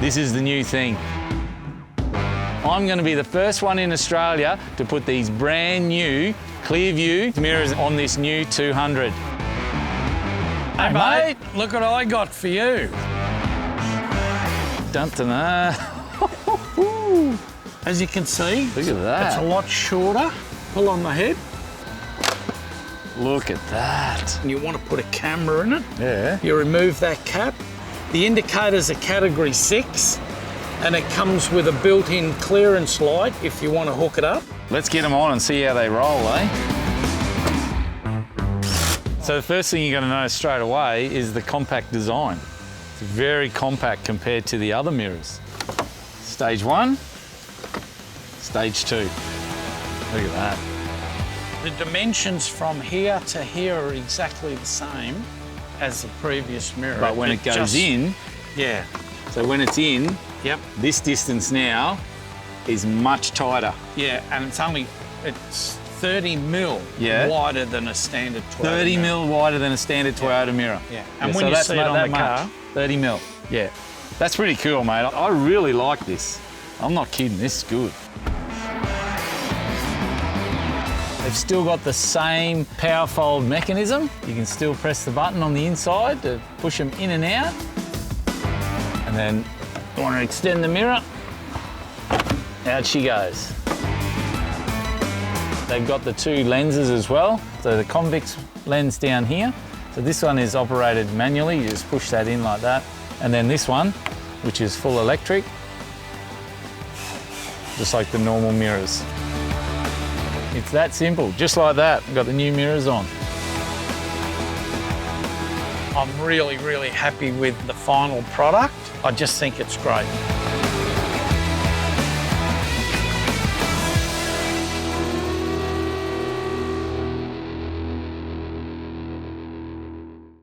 This is the new thing. I'm going to be the first one in Australia to put these brand new ClearView mirrors on this new 200. Hey mate, look what I got for you. Dun-dun-dun. As you can see, Look at that. it's a lot shorter. Pull on the head. Look at that. And you want to put a camera in it. Yeah. You remove that cap. The indicator's a category 6 and it comes with a built-in clearance light if you want to hook it up. Let's get them on and see how they roll, eh? So the first thing you're going to notice straight away is the compact design. It's very compact compared to the other mirrors. Stage 1, stage 2. Look at that. The dimensions from here to here are exactly the same as the previous mirror. But when it goes in, yeah. so when it's in, Yep. this distance now is much tighter. Yeah, and it's 30 mil Yeah. wider than a standard Toyota 30 mirror. mil wider than a standard Toyota mirror. Yeah, and so when you that's see it not on that the much. car, 30 mil. Yeah. That's pretty cool, mate. I really like this. I'm not kidding, this is good. They've still got the same Powerfold mechanism. You can still press the button on the inside to push them in and out. And then you want to extend the mirror, out she goes. They've got the 2 lenses as well. So the convex lens down here. So this one is operated manually. You just push that in like that. And then this one, which is full electric, just like the normal mirrors. It's that simple, just like that. We've got the new mirrors on. I'm really, really happy with the final product. I just think it's great.